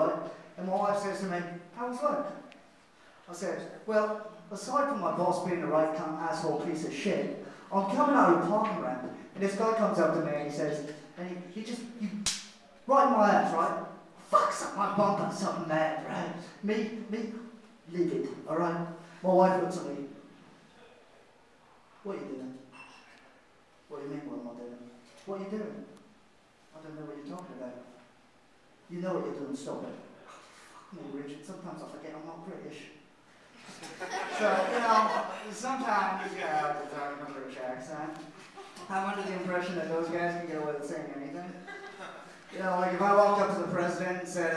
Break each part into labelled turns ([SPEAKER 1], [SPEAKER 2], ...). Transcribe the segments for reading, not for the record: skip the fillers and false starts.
[SPEAKER 1] what? And my wife says to me, how was work? I said, well, aside from my boss being a right cunt asshole piece of shit, I'm coming out of the parking ramp, and this guy comes up to me and he says, and he right in my ass, right? Fucks up my bumper, something mad, right? Me, livid, alright? My wife looks at me. What are you doing? What do you mean, what am I doing? What are you doing? I don't know what you're talking about. You know what you're doing, stop it. Fuck me, Richard, sometimes I forget I'm not British. So, you know, sometimes, yeah, I talk in a British accent. I'm under the impression that those guys can get away with saying anything. You know, like if I walked up to the president and said,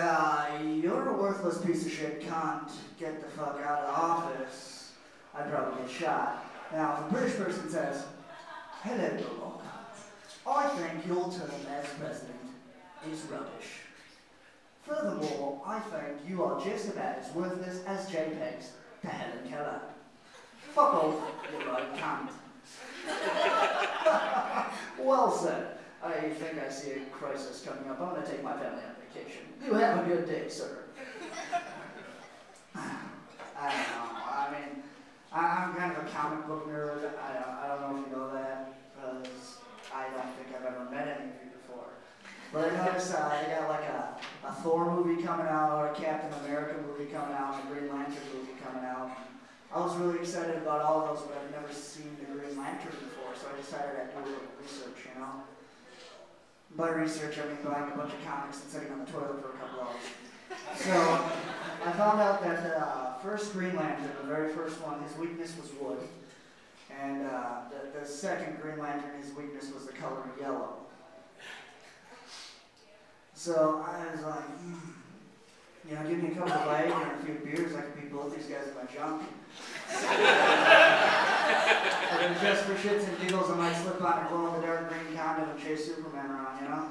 [SPEAKER 1] you're a worthless piece of shit cunt, get the fuck out of the office, I'd probably get shot. Now, if a British person says, hello, Barack, I think your term as president is rubbish. Furthermore, I think you are just about as worthless as JPEGs to Helen Keller. Fuck off, you right cunt. Well said. I think I see a crisis coming up. I'm going to take my family on vacation. You have a good day, sir. I don't know. I mean, I'm kind of a comic book nerd. I don't know if you know that, because I don't think I've ever met any of you before. But I noticed they got like a Thor movie coming out, or a Captain America movie coming out, and a Green Lantern movie coming out. I was really excited about all of those, but I've never seen the Green Lantern before, so I decided I'd do a little research, you know? By research, I mean buying a bunch of comics and sitting on the toilet for a couple hours. So, I found out that the first Green Lantern, the very first one, his weakness was wood. And the second Green Lantern, his weakness was the color yellow. So, I was like, you know, give me a couple of legs and a few beers, I could beat both these guys in my junk. And then just for shits and giggles, I might slip on a glow-in-the-dark green condom and chase Superman around, you know?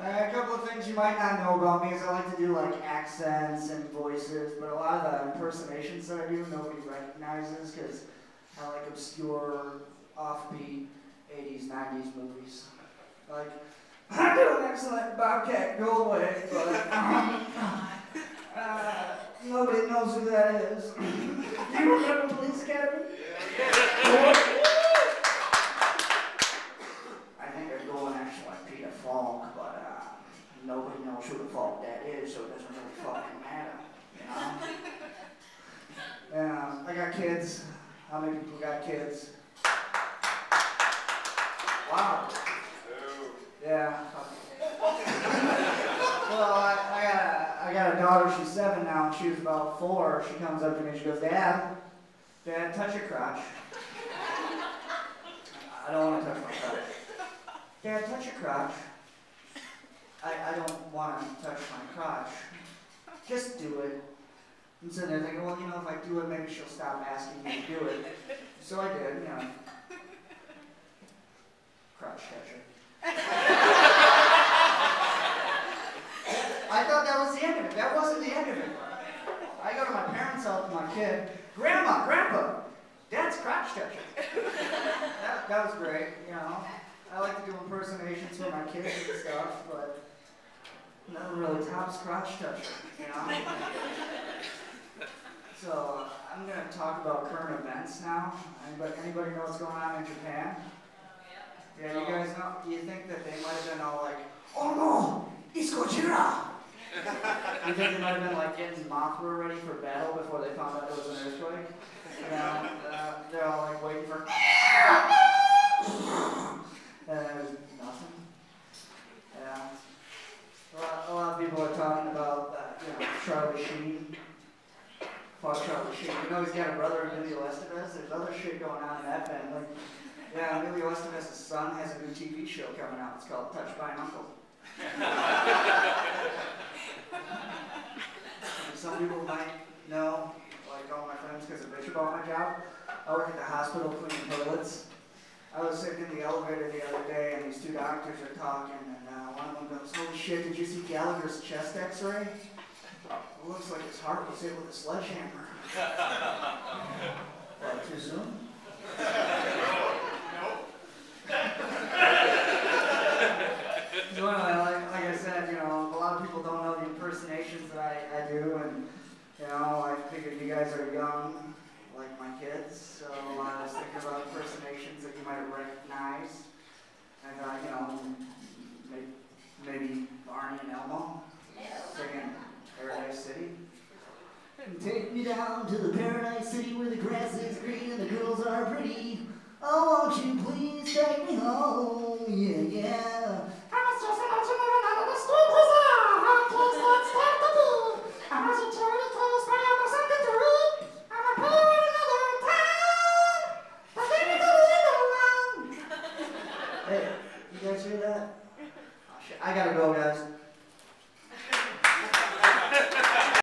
[SPEAKER 1] A couple of things you might not know about me is I like to do like accents and voices, but a lot of the impersonations that I do nobody recognizes because I like obscure, offbeat 80s, 90s movies. Like, I do an excellent Bobcat Goldthwait, but nobody knows who that is. Do you remember Police Academy? I think I'd go and actually like Peter Faulk, but nobody knows who the Faulk that is, so it doesn't really fucking matter, you know? Yeah, I got kids. How many people got kids? Wow. Yeah. Well, I got a daughter, she's 7 now, and she was about 4. She comes up to me and she goes, Dad, touch your crotch. I don't want to touch my crotch. Dad, touch your crotch. I don't want to touch my crotch. Just do it. I'm sitting there thinking, well, you know, if I do it, maybe she'll stop asking me to do it. So I did, you know. Crotch toucher. I thought that was the end of it. That wasn't the end of it. I go to my parents' house with my kid. Grandma, Grandpa, Dad's crotch toucher. That was great, you know. I like to do impersonations for my kids and stuff, but nothing really tops crotch toucher, you know. So I'm going to talk about current events now. Anybody know what's going on in Japan? Yeah, you guys know? You think that they might have been all like, oh no, it's Godzilla! You think they might have been like getting mothra ready for battle before they found out there was an earthquake? You know, they're all like waiting for and there's nothing. Yeah. A lot of people are talking about, you know, Charlie Sheen. Fuck Charlie Sheen. You know he's got a brother, Emilio Estevez. There's other shit going on in that family. Yeah, Emilio Estevez's son has a new TV show coming out. It's called Touched by an Uncle. Some people might know, like all my friends, because I bitch about my job. I work at the hospital cleaning toilets. I was sitting in the elevator the other day, and these 2 doctors are talking, and one of them goes, holy shit, did you see Gallagher's chest x-ray? It looks like his heart was hit with a sledgehammer. What, too soon? So anyway, like I said, you know, a lot guys are young, like my kids, so I was thinking about impersonations that you might recognize. I thought, you know, maybe Barney and Elmo singing Paradise City. Take me down to the Paradise City where the grass is green and the girls are pretty. Oh, won't you please take me home? Yeah, yeah.